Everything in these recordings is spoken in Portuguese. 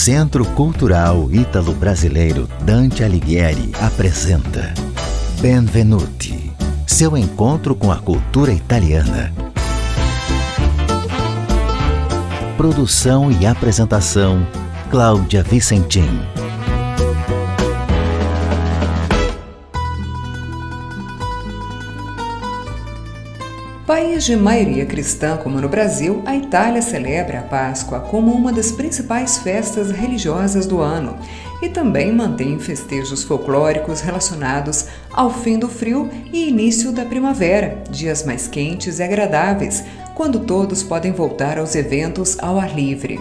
Centro Cultural Ítalo-Brasileiro Dante Alighieri apresenta Benvenuti, seu encontro com a cultura italiana. Produção e apresentação, Cláudia Vicentim. País de maioria cristã como no Brasil, a Itália celebra a Páscoa como uma das principais festas religiosas do ano e também mantém festejos folclóricos relacionados ao fim do frio e início da primavera, dias mais quentes e agradáveis, quando todos podem voltar aos eventos ao ar livre.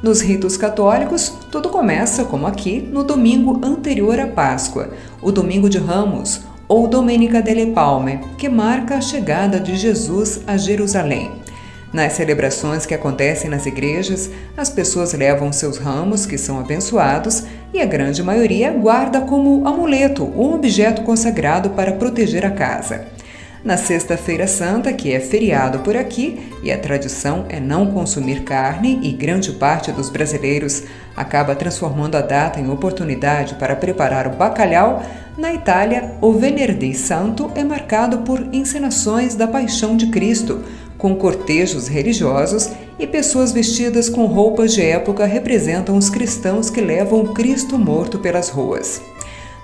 Nos ritos católicos, tudo começa, como aqui, no domingo anterior à Páscoa, o Domingo de Ramos, ou Domenica delle Palme, que marca a chegada de Jesus a Jerusalém. Nas celebrações que acontecem nas igrejas, as pessoas levam seus ramos, que são abençoados, e a grande maioria guarda como amuleto um objeto consagrado para proteger a casa. Na Sexta-feira Santa, que é feriado por aqui, e a tradição é não consumir carne, e grande parte dos brasileiros acaba transformando a data em oportunidade para preparar o bacalhau, na Itália, o Venerdì Santo é marcado por encenações da Paixão de Cristo, com cortejos religiosos e pessoas vestidas com roupas de época representam os cristãos que levam Cristo morto pelas ruas.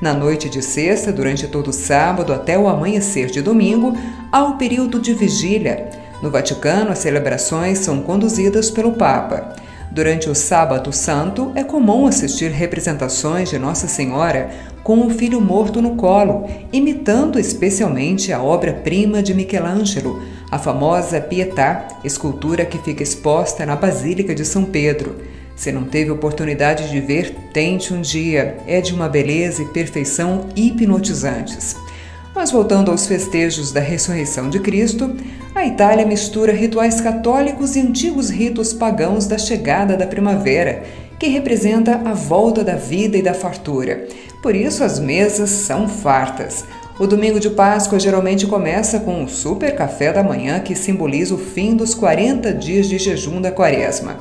Na noite de sexta, durante todo o sábado até o amanhecer de domingo, há o período de vigília. No Vaticano, as celebrações são conduzidas pelo Papa. Durante o Sábado Santo, é comum assistir representações de Nossa Senhora com o Filho morto no colo, imitando especialmente a obra-prima de Michelangelo, a famosa Pietà, escultura que fica exposta na Basílica de São Pedro. Se não teve oportunidade de ver, tente um dia. É de uma beleza e perfeição hipnotizantes. Mas voltando aos festejos da ressurreição de Cristo, a Itália mistura rituais católicos e antigos ritos pagãos da chegada da primavera, que representa a volta da vida e da fartura. Por isso as mesas são fartas. O domingo de Páscoa geralmente começa com um super café da manhã que simboliza o fim dos 40 dias de jejum da Quaresma.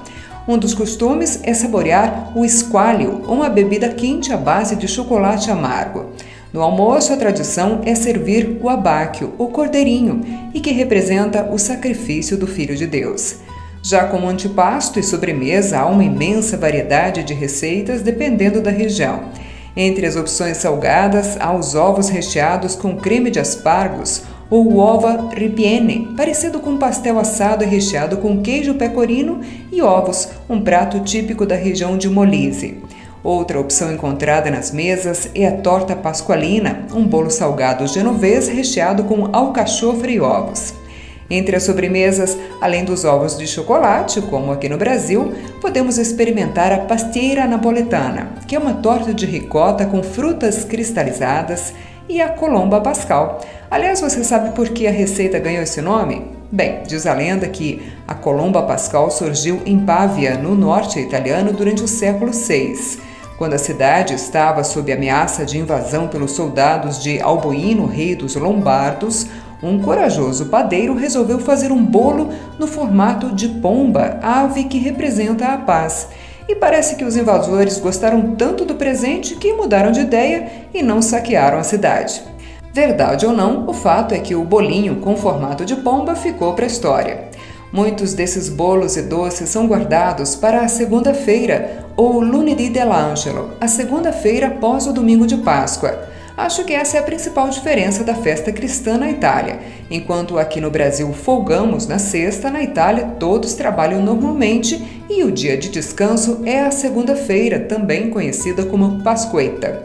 Um dos costumes é saborear o squallio, uma bebida quente à base de chocolate amargo. No almoço, a tradição é servir o abáquio, o cordeirinho, e que representa o sacrifício do Filho de Deus. Já como antipasto e sobremesa, há uma imensa variedade de receitas dependendo da região. Entre as opções salgadas, há os ovos recheados com creme de aspargos, ou o ova ripiene, parecido com um pastel assado e recheado com queijo pecorino e ovos, um prato típico da região de Molise. Outra opção encontrada nas mesas é a torta pasqualina, um bolo salgado genovês recheado com alcachofra e ovos. Entre as sobremesas, além dos ovos de chocolate, como aqui no Brasil, podemos experimentar a pastiera napoletana, que é uma torta de ricota com frutas cristalizadas, e a colomba pascal. Aliás, você sabe por que a receita ganhou esse nome? Bem, diz a lenda que a colomba pascal surgiu em Pávia, no norte italiano, durante o século VI. Quando a cidade estava sob ameaça de invasão pelos soldados de Alboino, rei dos Lombardos, um corajoso padeiro resolveu fazer um bolo no formato de pomba, ave que representa a paz. E parece que os invasores gostaram tanto do presente que mudaram de ideia e não saquearam a cidade. Verdade ou não, o fato é que o bolinho com formato de pomba ficou para a história. Muitos desses bolos e doces são guardados para a segunda-feira, ou Lunedì dell'Angelo, a segunda-feira após o domingo de Páscoa. Acho que essa é a principal diferença da festa cristã na Itália. Enquanto aqui no Brasil folgamos na sexta, na Itália todos trabalham normalmente e o dia de descanso é a segunda-feira, também conhecida como Pasquetta.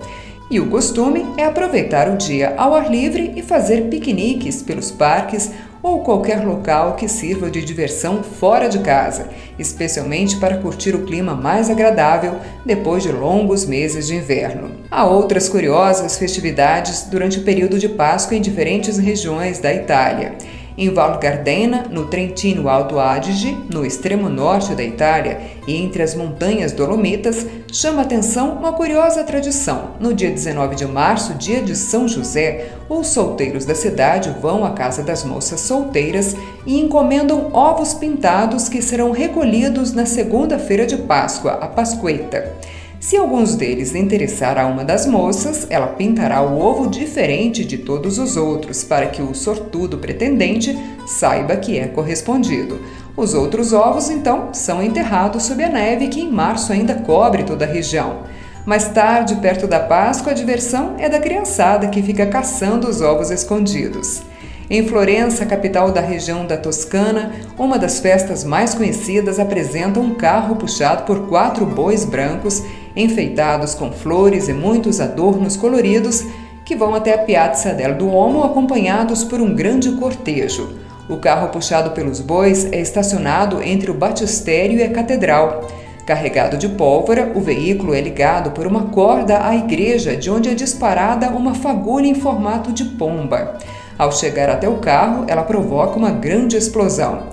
E o costume é aproveitar o dia ao ar livre e fazer piqueniques pelos parques ou qualquer local que sirva de diversão fora de casa, especialmente para curtir o clima mais agradável depois de longos meses de inverno. Há outras curiosas festividades durante o período de Páscoa em diferentes regiões da Itália. Em Val Gardena, no Trentino Alto Adige, no extremo norte da Itália e entre as montanhas Dolomitas, chama a atenção uma curiosa tradição. No dia 19 de março, dia de São José, os solteiros da cidade vão à casa das moças solteiras e encomendam ovos pintados que serão recolhidos na segunda-feira de Páscoa, a Pascueta. Se alguns deles interessar a uma das moças, ela pintará o ovo diferente de todos os outros, para que o sortudo pretendente saiba que é correspondido. Os outros ovos, então, são enterrados sob a neve que em março ainda cobre toda a região. Mais tarde, perto da Páscoa, a diversão é da criançada que fica caçando os ovos escondidos. Em Florença, capital da região da Toscana, uma das festas mais conhecidas apresenta um carro puxado por 4 bois brancos, enfeitados com flores e muitos adornos coloridos, que vão até a Piazza del Duomo acompanhados por um grande cortejo. O carro puxado pelos bois é estacionado entre o batistério e a catedral. Carregado de pólvora, o veículo é ligado por uma corda à igreja, de onde é disparada uma fagulha em formato de pomba. Ao chegar até o carro, ela provoca uma grande explosão.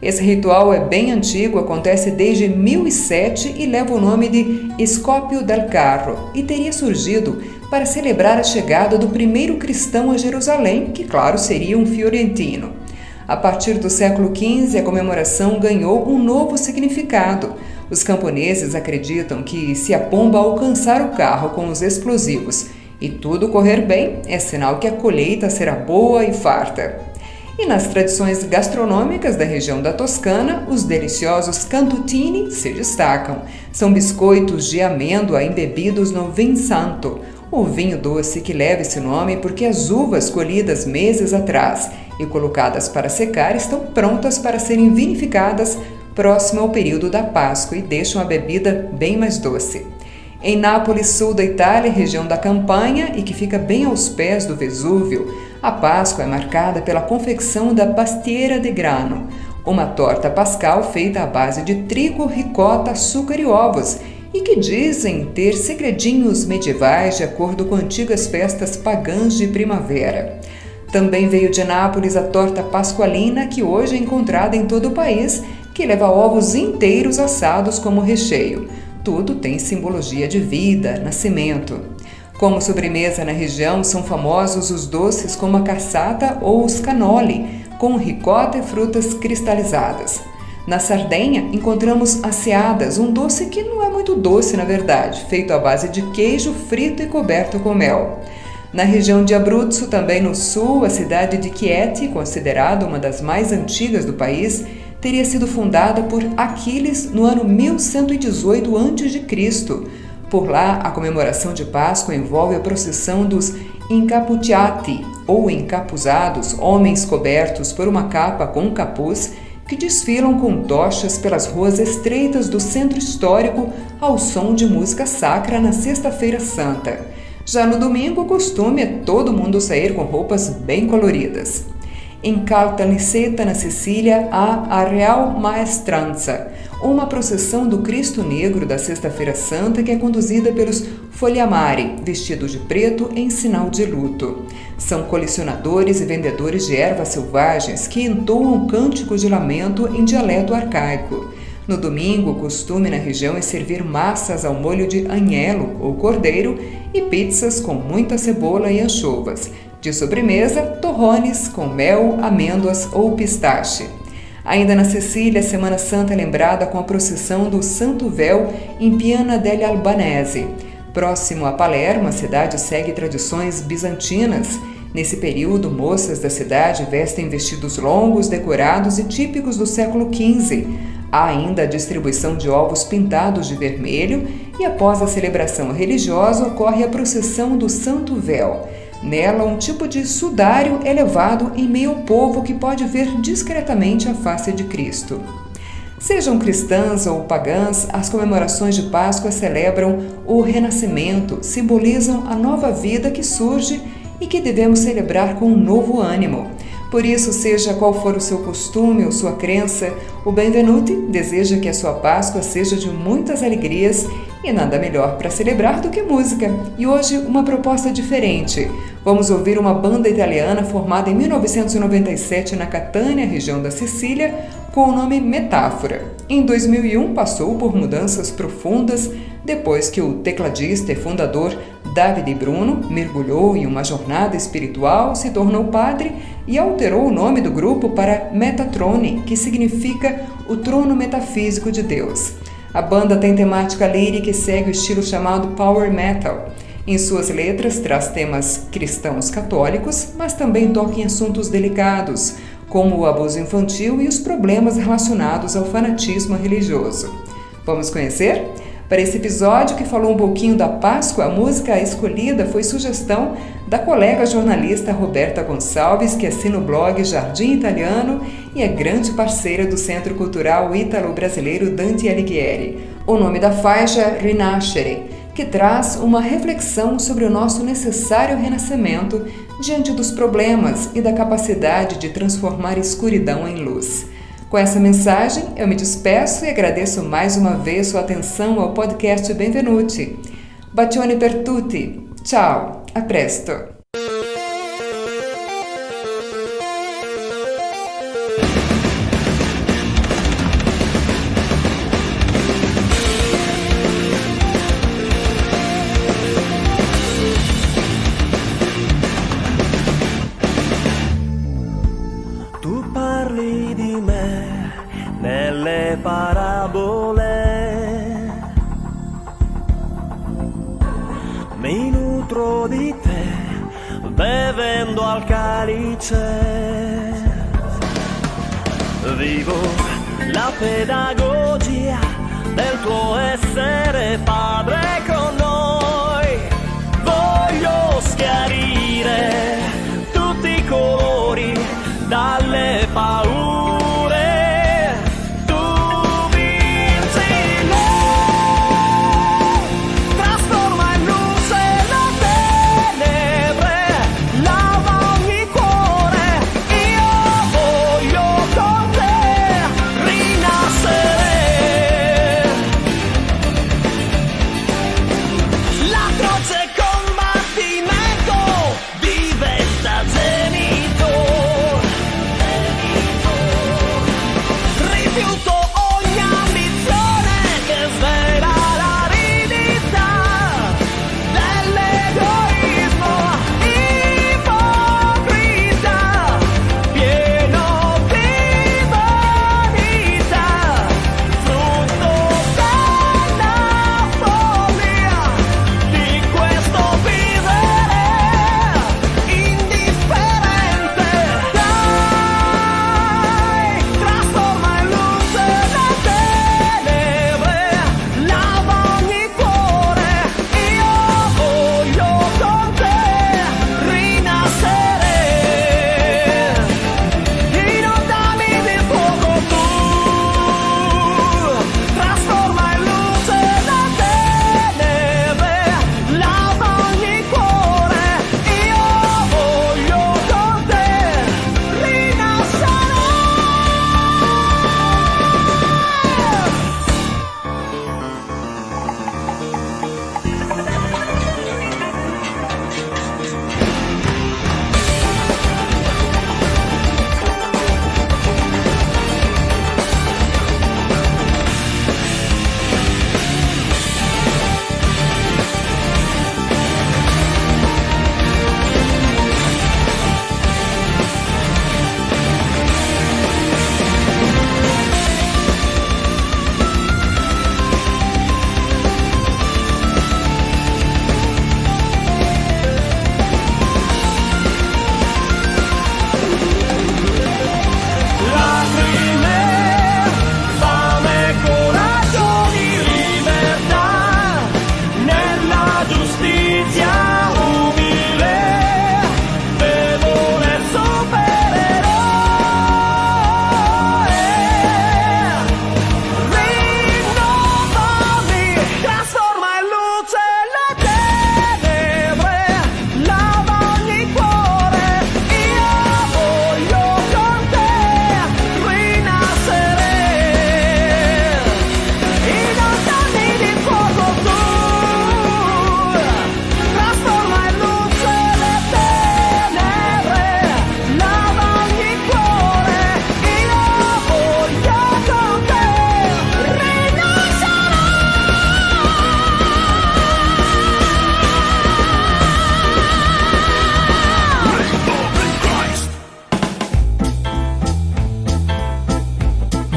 Esse ritual é bem antigo, acontece desde 1007 e leva o nome de Scoppio del Carro e teria surgido para celebrar a chegada do primeiro cristão a Jerusalém, que, claro, seria um fiorentino. A partir do século XV, a comemoração ganhou um novo significado. Os camponeses acreditam que, se a pomba alcançar o carro com os explosivos e tudo correr bem, é sinal que a colheita será boa e farta. E nas tradições gastronômicas da região da Toscana, os deliciosos cantutini se destacam. São biscoitos de amêndoa embebidos no vin santo, o vinho doce que leva esse nome porque as uvas colhidas meses atrás e colocadas para secar estão prontas para serem vinificadas próximo ao período da Páscoa e deixam a bebida bem mais doce. Em Nápoles, sul da Itália, região da Campanha e que fica bem aos pés do Vesúvio, a Páscoa é marcada pela confecção da pastiera de grano, uma torta pascal feita à base de trigo, ricota, açúcar e ovos, e que dizem ter segredinhos medievais de acordo com antigas festas pagãs de primavera. Também veio de Nápoles a torta pasqualina, que hoje é encontrada em todo o país, que leva ovos inteiros assados como recheio. Tudo tem simbologia de vida, nascimento. Como sobremesa na região, são famosos os doces como a cassata ou os cannoli, com ricota e frutas cristalizadas. Na Sardenha, encontramos as ceadas, um doce que não é muito doce, na verdade, feito à base de queijo frito e coberto com mel. Na região de Abruzzo, também no sul, a cidade de Chieti, considerada uma das mais antigas do país, teria sido fundada por Aquiles no ano 1118 a.C. Por lá, a comemoração de Páscoa envolve a procissão dos Incapucciati, ou encapuzados, homens cobertos por uma capa com um capuz, que desfilam com tochas pelas ruas estreitas do centro histórico ao som de música sacra na Sexta-feira Santa. Já no domingo, o costume é todo mundo sair com roupas bem coloridas. Em Caltanissetta, na Sicília, há a Real Maestranza, uma procissão do Cristo Negro da Sexta-feira Santa que é conduzida pelos Foliamari, vestidos de preto em sinal de luto. São colecionadores e vendedores de ervas selvagens que entoam cânticos de lamento em dialeto arcaico. No domingo, o costume na região é servir massas ao molho de agnello ou cordeiro e pizzas com muita cebola e anchovas. De sobremesa, torrones com mel, amêndoas ou pistache. Ainda na Sicília, a Semana Santa é lembrada com a procissão do Santo Véu em Piana degli Albanesi. Próximo a Palermo, a cidade segue tradições bizantinas. Nesse período, moças da cidade vestem vestidos longos, decorados e típicos do século XV. Há ainda a distribuição de ovos pintados de vermelho e, após a celebração religiosa, ocorre a procissão do Santo Véu. Nela, um tipo de sudário é levado em meio ao povo que pode ver discretamente a face de Cristo. Sejam cristãs ou pagãs, as comemorações de Páscoa celebram o renascimento, simbolizam a nova vida que surge e que devemos celebrar com um novo ânimo. Por isso, seja qual for o seu costume ou sua crença, o Benvenuti deseja que a sua Páscoa seja de muitas alegrias e nada melhor para celebrar do que música. E hoje, uma proposta diferente. Vamos ouvir uma banda italiana formada em 1997 na Catânia, região da Sicília, com o nome Metáfora. Em 2001, passou por mudanças profundas depois que o tecladista e fundador Davide Bruno mergulhou em uma jornada espiritual, se tornou padre e alterou o nome do grupo para Metatrone, que significa o trono metafísico de Deus. A banda tem temática lírica e segue o estilo chamado Power Metal. Em suas letras, traz temas cristãos católicos, mas também toca em assuntos delicados, como o abuso infantil e os problemas relacionados ao fanatismo religioso. Vamos conhecer? Para esse episódio, que falou um pouquinho da Páscoa, a música escolhida foi sugestão da colega jornalista Roberta Gonçalves, que assina o blog Jardim Italiano e é grande parceira do Centro Cultural Ítalo-Brasileiro Dante Alighieri. O nome da faixa é Rinascere, que traz uma reflexão sobre o nosso necessário renascimento diante dos problemas e da capacidade de transformar escuridão em luz. Com essa mensagem, eu me despeço e agradeço mais uma vez sua atenção ao podcast Benvenuti. Bacioni per tutti. Ciao, a presto. Tu parli di me nelle parabole, mi nutro di te bevendo al calice, vivo la pedagogia del tuo essere padre con noi, voglio schiarire tutti i colori dalle paure, tu vinci me, trasforma in luce la tenebre, lava ogni cuore, io voglio con te rinascere. La croce combattimento diventa genitor.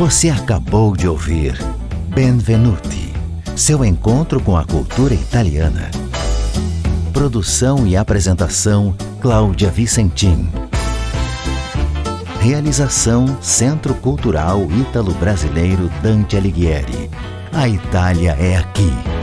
Você acabou de ouvir Benvenuti, seu encontro com a cultura italiana. Produção e apresentação Cláudia Vicentim. Realização Centro Cultural Ítalo-Brasileiro Dante Alighieri. A Itália é aqui.